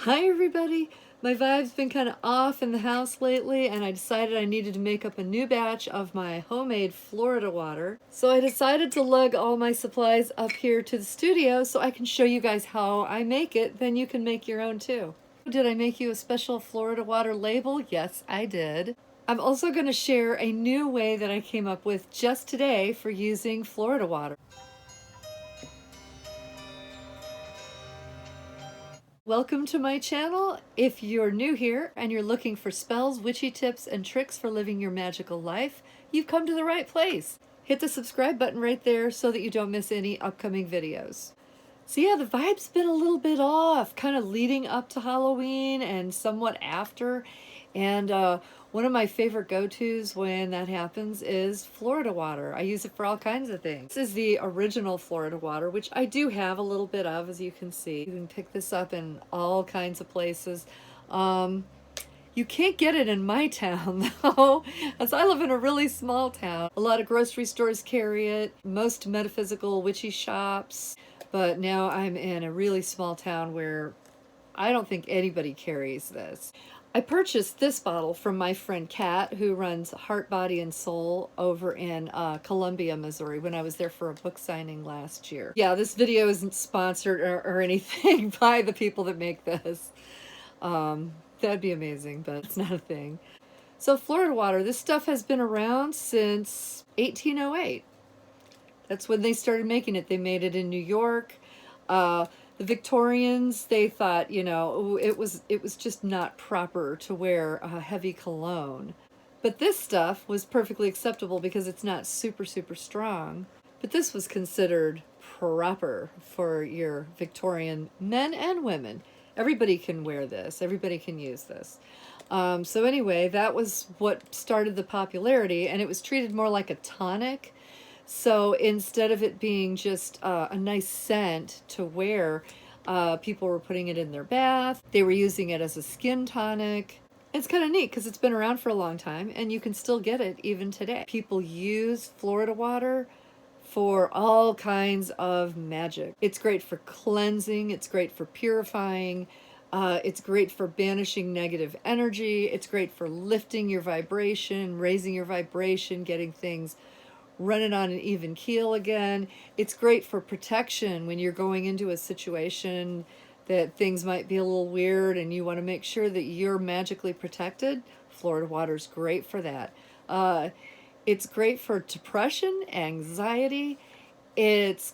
Hi everybody! My vibe's been kind of off in the house lately, and I decided I needed to make up a new batch of my homemade Florida water. So I decided to lug all my supplies up here to the studio so I can show you guys how I make it, then you can make your own too. Did I make you a special Florida water label? Yes, I did. I'm also going to share a new way that I came up with just today for using Florida water. Welcome to my channel. If you're new here and you're looking for spells, witchy tips, and tricks for living your magical life, you've come to the right place. Hit the subscribe button right there so that you don't miss any upcoming videos. So yeah, the vibe's been a little bit off, kind of leading up to Halloween and somewhat after. And one of my favorite go-tos when that happens is Florida water. I use it for all kinds of things. This is the original Florida water, which I do have a little bit of, as you can see. You can pick this up in all kinds of places. You can't get it in my town though, as I live in a really small town. A lot of grocery stores carry it, most metaphysical witchy shops, but now I'm in a really small town where I don't think anybody carries this. I purchased this bottle from my friend Kat, who runs Heart, Body, and Soul over in Columbia, Missouri, when I was there for a book signing last year. Yeah, this video isn't sponsored or anything by the people that make this. That'd be amazing, but it's not a thing. So Florida water, this stuff has been around since 1808. That's when they started making it. They made it in New York. The Victorians, they thought, you know, it was just not proper to wear a heavy cologne. But this stuff was perfectly acceptable because it's not super, super strong. But this was considered proper for your Victorian men and women. Everybody can wear this. Everybody can use this. So anyway, that was what started the popularity, and it was treated more like a tonic. So instead of it being just a nice scent to wear, people were putting it in their bath. They were using it as a skin tonic. It's kind of neat because it's been around for a long time and you can still get it even today. People use Florida water for all kinds of magic. It's great for cleansing. It's great for purifying. It's great for banishing negative energy. It's great for lifting your vibration, raising your vibration, getting things running on an even keel again. It's great for protection when you're going into a situation that things might be a little weird and you want to make sure that you're magically protected. Florida water's great for that. It's great for depression, anxiety. It's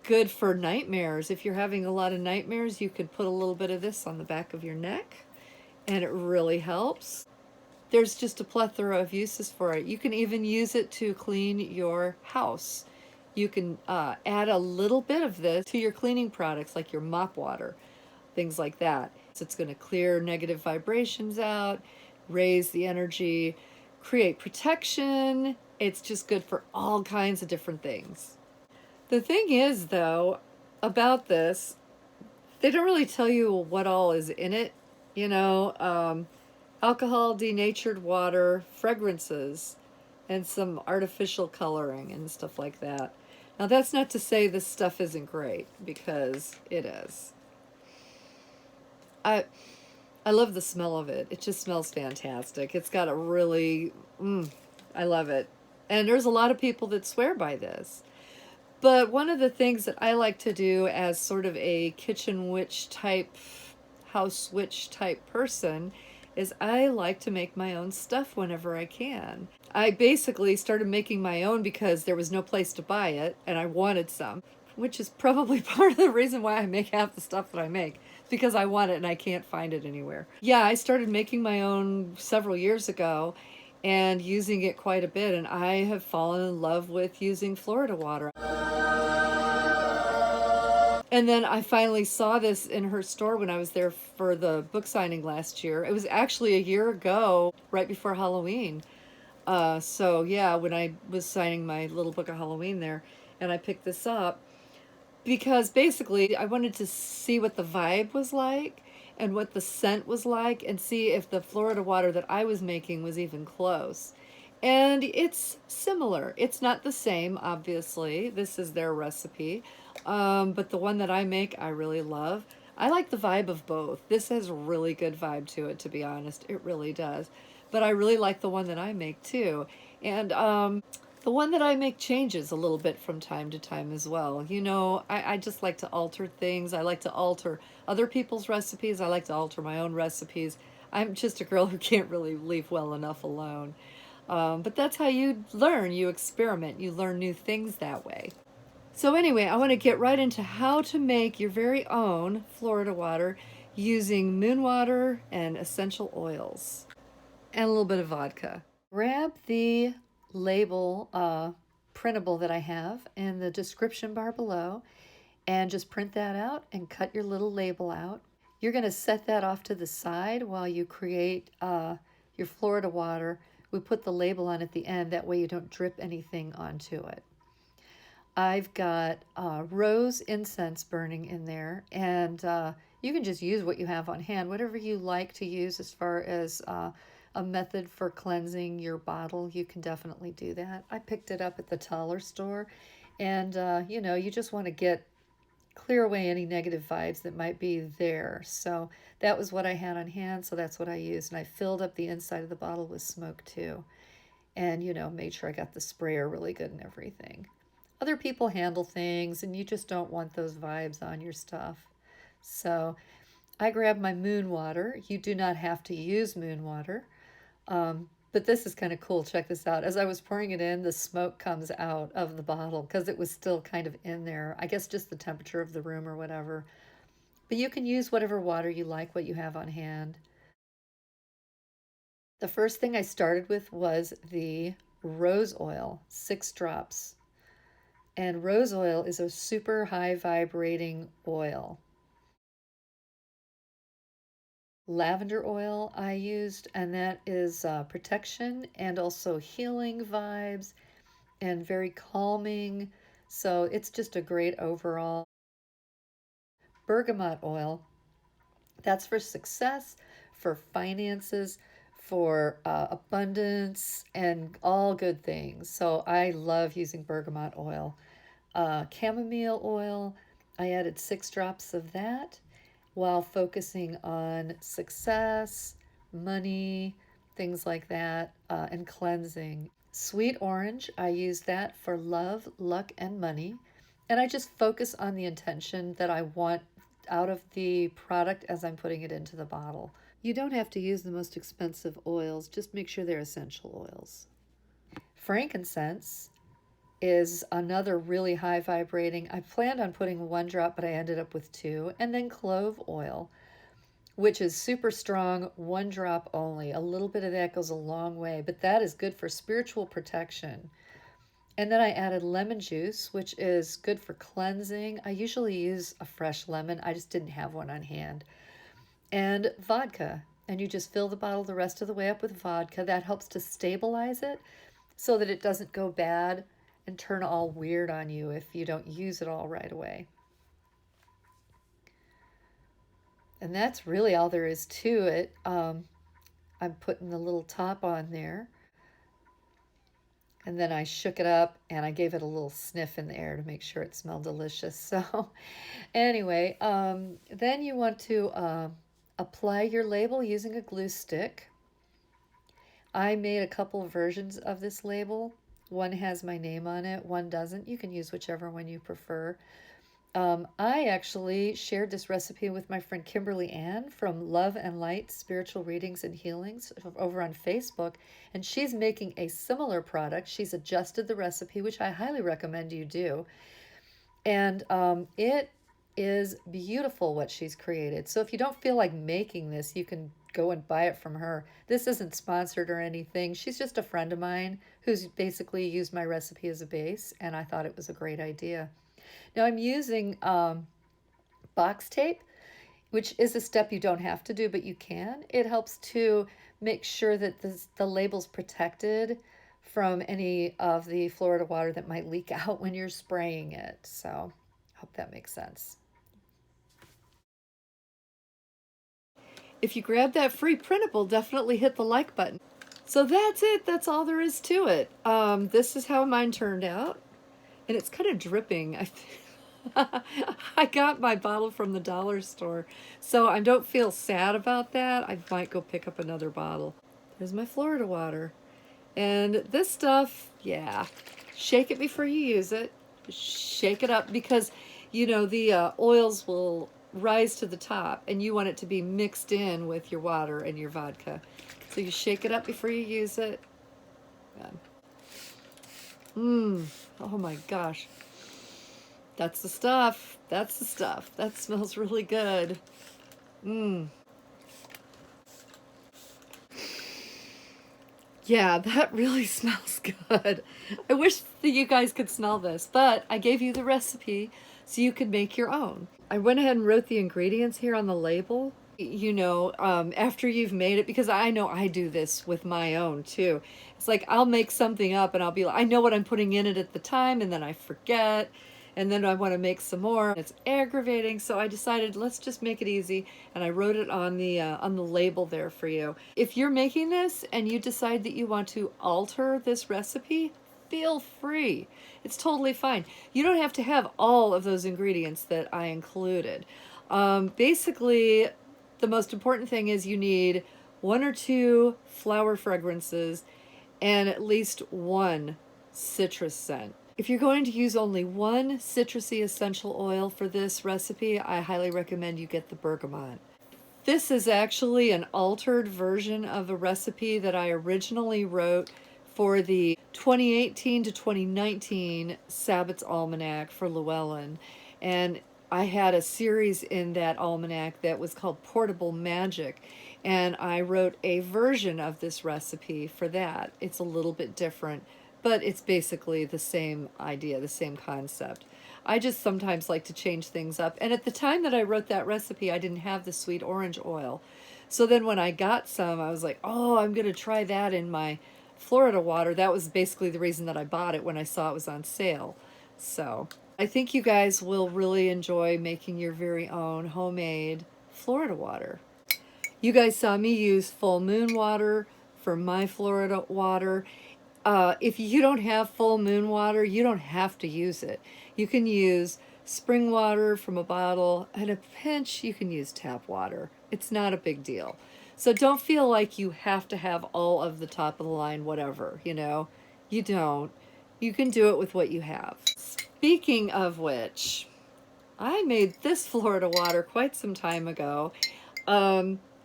good for nightmares. If you're having a lot of nightmares, you could put a little bit of this on the back of your neck and it really helps. There's just a plethora of uses for it. You can even use it to clean your house. You can add a little bit of this to your cleaning products like your mop water, things like that. So it's going to clear negative vibrations out, raise the energy, create protection. It's just good for all kinds of different things. The thing is, though, about this, they don't really tell you what all is in it, you know. Alcohol, denatured water, fragrances, and some artificial coloring and stuff like that. Now that's not to say this stuff isn't great, because it is. I love the smell of it. It just smells fantastic. It's got a really, I love it. And there's a lot of people that swear by this. But one of the things that I like to do as sort of a kitchen witch type, house witch type person is I like to make my own stuff whenever I can. I basically started making my own because there was no place to buy it and I wanted some, which is probably part of the reason why I make half the stuff that I make. It's because I want it and I can't find it anywhere. Yeah, I started making my own several years ago and using it quite a bit, and I have fallen in love with using Florida water. And then I finally saw this in her store when I was there for the book signing last year. It was actually a year ago, right before Halloween. So yeah, when I was signing my little book of Halloween there, and I picked this up because basically I wanted to see what the vibe was like and what the scent was like and see if the Florida water that I was making was even close. And it's similar. It's not the same, obviously. This is their recipe. But the one that I make, I really love. I like the vibe of both. This has a really good vibe to it, to be honest. It really does. But I really like the one that I make too. And the one that I make changes a little bit from time to time as well. You know, I just like to alter things. I like to alter other people's recipes. I like to alter my own recipes. I'm just a girl who can't really leave well enough alone. But that's how you learn. You experiment. You learn new things that way. So anyway, I want to get right into how to make your very own Florida water using moon water and essential oils and a little bit of vodka. Grab the label printable that I have in the description bar below and just print that out and cut your little label out. You're going to set that off to the side while you create your Florida water. We put the label on at the end, that way you don't drip anything onto it. I've got rose incense burning in there, and you can just use what you have on hand, whatever you like to use as far as a method for cleansing your bottle. You can definitely do that. I picked it up at the Taller store, and you know, you just want to clear away any negative vibes that might be there. So that was what I had on hand, so that's what I used, and I filled up the inside of the bottle with smoke too, and you know, made sure I got the sprayer really good and everything. Other people handle things, and you just don't want those vibes on your stuff. So I grabbed my moon water. You do not have to use moon water, but this is kind of cool. Check this out. As I was pouring it in, the smoke comes out of the bottle because it was still kind of in there. I guess just the temperature of the room or whatever. But you can use whatever water you like, what you have on hand. The first thing I started with was the rose oil, 6 drops. And rose oil is a super high vibrating oil. Lavender oil I used, and that is protection and also healing vibes and very calming. So it's just a great overall. Bergamot oil, that's for success, for finances, for abundance, and all good things. So I love using bergamot oil. Chamomile oil, I added 6 drops of that while focusing on success, money, things like that, and cleansing. Sweet orange, I use that for love, luck, and money. And I just focus on the intention that I want out of the product as I'm putting it into the bottle. You don't have to use the most expensive oils, just make sure they're essential oils. Frankincense is another really high vibrating. I planned on putting 1 drop, but I ended up with 2. And then clove oil, which is super strong, 1 drop only. A little bit of that goes a long way, but that is good for spiritual protection. And then I added lemon juice, which is good for cleansing. I usually use a fresh lemon. I just didn't have one on hand. And vodka. And you just fill the bottle the rest of the way up with vodka. That helps to stabilize it so that it doesn't go bad and turn all weird on you if you don't use it all right away. And that's really all there is to it. I'm putting the little top on there. And then I shook it up and I gave it a little sniff in the air to make sure it smelled delicious. So anyway, then you want to apply your label using a glue stick. I made a couple of versions of this label. One has my name on it, one doesn't. You can use whichever one you prefer. I actually shared this recipe with my friend Kimberly Ann from Love and Light Spiritual Readings and Healings over on Facebook, and she's making a similar product. She's adjusted the recipe, which I highly recommend you do. And it is beautiful what she's created. So if you don't feel like making this, you can go and buy it from her. This isn't sponsored or anything. She's just a friend of mine who's basically used my recipe as a base, and I thought it was a great idea. Now I'm using box tape, which is a step you don't have to do, but you can. It helps to make sure that the label's protected from any of the Florida water that might leak out when you're spraying it. So I hope that makes sense. If you grab that free printable, definitely hit the like button. So that's it. That's all there is to it. This is how mine turned out. And it's kind of dripping. I got my bottle from the dollar store, so I don't feel sad about that. I might go pick up another bottle. There's my Florida water. And this stuff, yeah, shake it before you use it. Shake it up because, you know, the oils will rise to the top and you want it to be mixed in with your water and your vodka. So you shake it up before you use it. Oh my gosh. That's the stuff. That's the stuff. That smells really good. Yeah, that really smells good. I wish that you guys could smell this, but I gave you the recipe so you could make your own. I went ahead and wrote the ingredients here on the label. You know, after you've made it, because I know I do this with my own too. It's like I'll make something up and I'll be like, I know what I'm putting in it at the time, and then I forget, and then I want to make some more. It's aggravating, so I decided let's just make it easy, and I wrote it on the label there for you. If you're making this and you decide that you want to alter this recipe, feel free. It's totally fine. You don't have to have all of those ingredients that I included. Basically, the most important thing is you need 1 or 2 flower fragrances and at least 1 citrus scent. If you're going to use only 1 citrusy essential oil for this recipe, I highly recommend you get the bergamot. This is actually an altered version of a recipe that I originally wrote for the 2018 to 2019 Sabbath's Almanac for Llewellyn. And I had a series in that almanac that was called Portable Magic, and I wrote a version of this recipe for that. It's a little bit different, but it's basically the same idea, the same concept. I just sometimes like to change things up. And at the time that I wrote that recipe, I didn't have the sweet orange oil. So then when I got some, I was like, oh, I'm going to try that in my Florida water. That was basically the reason that I bought it when I saw it was on sale. So I think you guys will really enjoy making your very own homemade Florida water. You guys saw me use full moon water for my Florida water. If you don't have full moon water, you don't have to use it. You can use spring water from a bottle, and a pinch you can use tap water. It's not a big deal. So don't feel like you have to have all of the top of the line whatever, you know. You don't. You can do it with what you have. Speaking of which, I made this Florida water quite some time ago.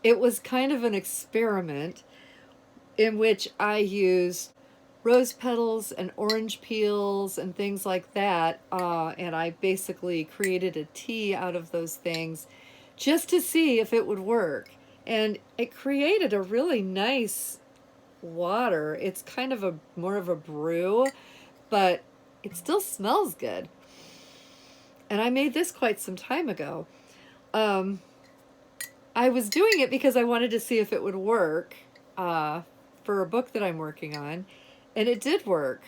It was kind of an experiment in which I used rose petals and orange peels and things like that, and I basically created a tea out of those things just to see if it would work. And it created a really nice water. It's kind of more of a brew, but it still smells good. And I made this quite some time ago. I was doing it because I wanted to see if it would work for a book that I'm working on, and it did work.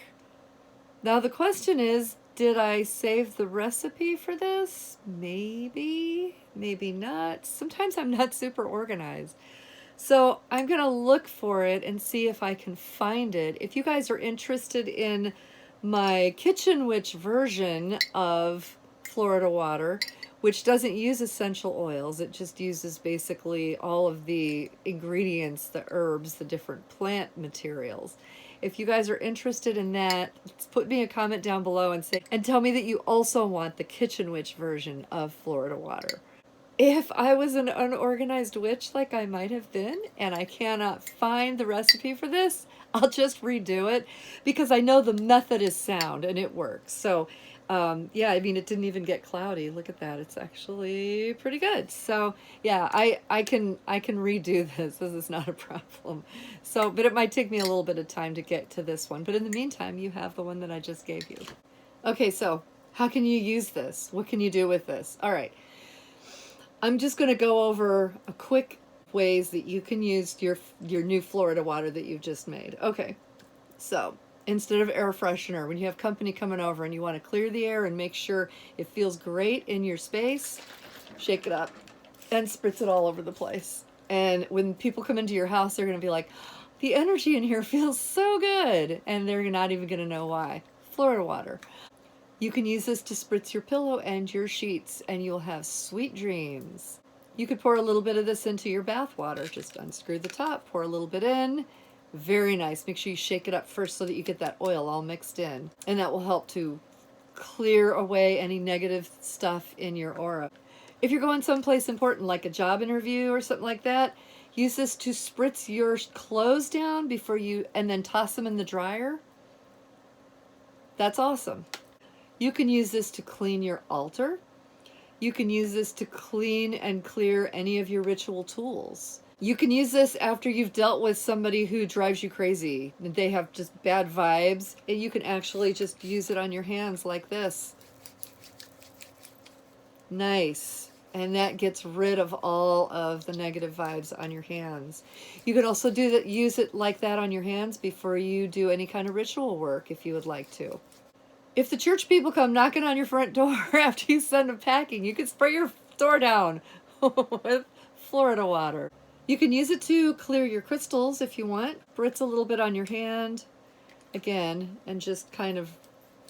Now the question is, did I save the recipe for this? Maybe, maybe not. Sometimes I'm not super organized. So I'm going to look for it and see if I can find it. If you guys are interested in my Kitchen Witch version of Florida water, which doesn't use essential oils, it just uses basically all of the ingredients, the herbs, the different plant materials. If you guys are interested in that, put me a comment down below and tell me that you also want the Kitchen Witch version of Florida water. If I was an unorganized witch like I might have been, and I cannot find the recipe for this, I'll just redo it because I know the method is sound and it works. So yeah, I mean, it didn't even get cloudy. Look at that. It's actually pretty good. So yeah, I can redo this. This is not a problem. So, but it might take me a little bit of time to get to this one. But in the meantime, you have the one that I just gave you. Okay, so how can you use this? What can you do with this? All right. I'm just going to go over a quick ways that you can use your new Florida water that you've just made. Okay, so instead of air freshener, when you have company coming over and you want to clear the air and make sure it feels great in your space, shake it up and spritz it all over the place. And when people come into your house, they're going to be like, the energy in here feels so good, and they're not even going to know why. Florida water. You can use this to spritz your pillow and your sheets, and you'll have sweet dreams. You could pour a little bit of this into your bath water. Just unscrew the top, pour a little bit in. Very nice. Make sure you shake it up first so that you get that oil all mixed in. And that will help to clear away any negative stuff in your aura. If you're going someplace important like a job interview or something like that, use this to spritz your clothes down before you, and then toss them in the dryer. That's awesome. You can use this to clean your altar. You can use this to clean and clear any of your ritual tools. You can use this after you've dealt with somebody who drives you crazy. They have just bad vibes, and you can actually just use it on your hands like this. Nice. And that gets rid of all of the negative vibes on your hands. You can also do that, use it like that on your hands before you do any kind of ritual work if you would like to. If the church people come knocking on your front door after you send them packing, you can spray your door down with Florida water. You can use it to clear your crystals if you want. Spritz a little bit on your hand, again, and just kind of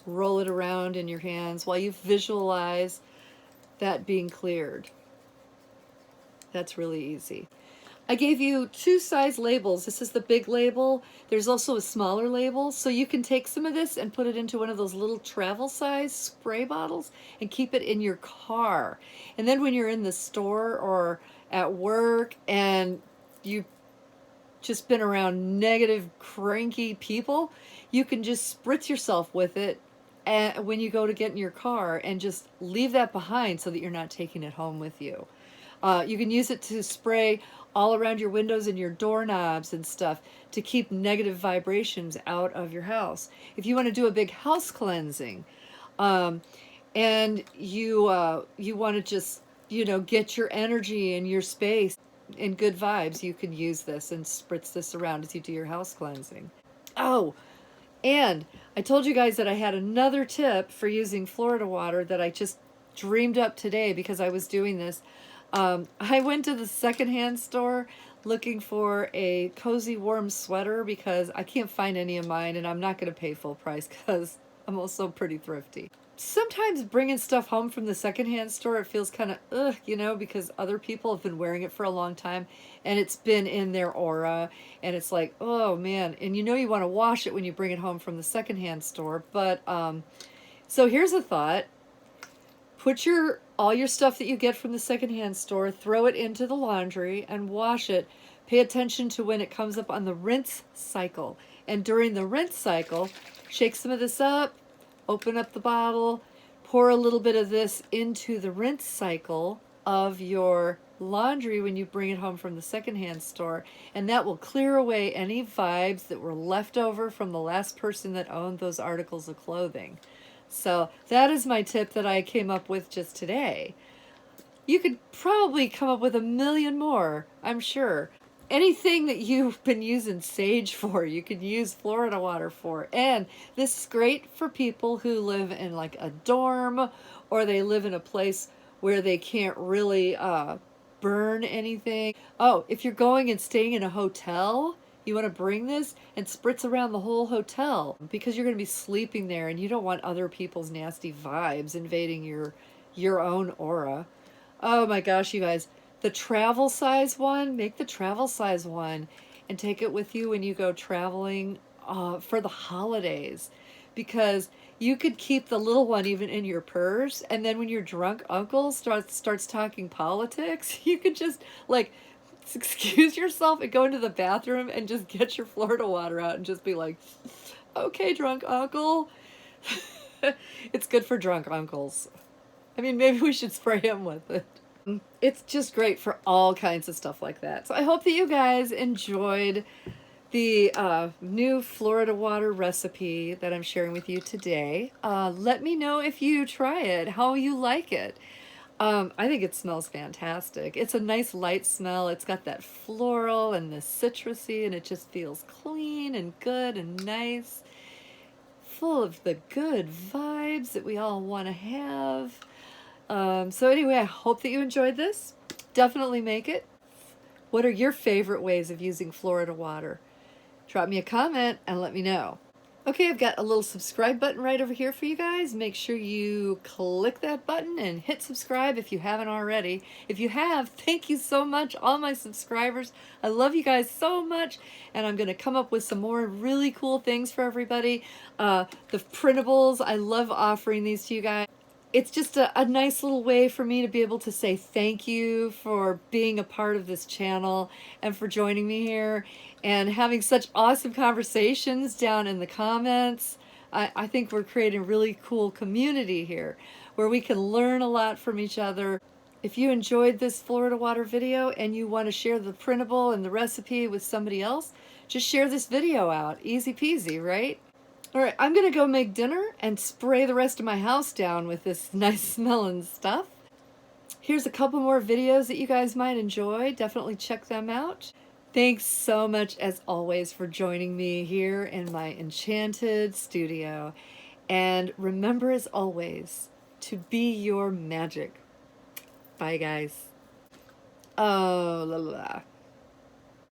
roll it around in your hands while you visualize that being cleared. That's really easy. I gave you 2 size labels. This is the big label. There's also a smaller label. So you can take some of this and put it into one of those little travel size spray bottles and keep it in your car. And then when you're in the store or at work and you've just been around negative, cranky people, you can just spritz yourself with it when you go to get in your car and just leave that behind so that you're not taking it home with you. You can use it to spray all around your windows and your doorknobs and stuff to keep negative vibrations out of your house. If you want to do a big house cleansing, and you want to just, get your energy and your space in good vibes, you can use this and spritz this around as you do your house cleansing. Oh, and I told you guys that I had another tip for using Florida water that I just dreamed up today because I was doing this. I went to the secondhand store looking for a cozy warm sweater because I can't find any of mine, and I'm not going to pay full price because I'm also pretty thrifty. Sometimes bringing stuff home from the secondhand store, it feels kind of ugh, because other people have been wearing it for a long time and it's been in their aura, and it's like, oh man, and you want to wash it when you bring it home from the secondhand store. But so here's a thought. Put all your stuff that you get from the secondhand store, throw it into the laundry and wash it. Pay attention to when it comes up on the rinse cycle. And during the rinse cycle, shake some of this up, open up the bottle, pour a little bit of this into the rinse cycle of your laundry when you bring it home from the secondhand store, and that will clear away any vibes that were left over from the last person that owned those articles of clothing. So that is my tip that I came up with just today. You could probably come up with a million more, I'm sure. Anything that you've been using sage for, you could use Florida water for. And this is great for people who live in like a dorm, or they live in a place where they can't really burn anything. Oh, if you're going and staying in a hotel, you want to bring this and spritz around the whole hotel because you're going to be sleeping there and you don't want other people's nasty vibes invading your own aura. Oh my gosh, you guys. The travel size one, make the travel size one and take it with you when you go traveling for the holidays, because you could keep the little one even in your purse, and then when your drunk uncle starts talking politics, you could just excuse yourself and go into the bathroom and just get your Florida water out and just be like, okay, drunk uncle. It's good for drunk uncles. I mean, maybe we should spray him with it. It's just great for all kinds of stuff like that. So I hope that you guys enjoyed the new Florida water recipe that I'm sharing with you today. Let me know if you try it, how you like it. I think it smells fantastic. It's a nice light smell. It's got that floral and the citrusy, and it just feels clean and good and nice. Full of the good vibes that we all want to have. So anyway, I hope that you enjoyed this. Definitely make it. What are your favorite ways of using Florida water? Drop me a comment and let me know. Okay, I've got a little subscribe button right over here for you guys. Make sure you click that button and hit subscribe if you haven't already. If you have, thank you so much, all my subscribers. I love you guys so much, and I'm going to come up with some more really cool things for everybody. The printables, I love offering these to you guys. It's just a nice little way for me to be able to say thank you for being a part of this channel and for joining me here and having such awesome conversations down in the comments. I think we're creating a really cool community here where we can learn a lot from each other. If you enjoyed this Florida water video and you want to share the printable and the recipe with somebody else, just share this video out. Easy peasy, right? All right, I'm gonna go make dinner and spray the rest of my house down with this nice smelling stuff. Here's a couple more videos that you guys might enjoy. Definitely check them out. Thanks so much, as always, for joining me here in my enchanted studio. And remember, as always, to be your magic. Bye, guys. Oh, la la la.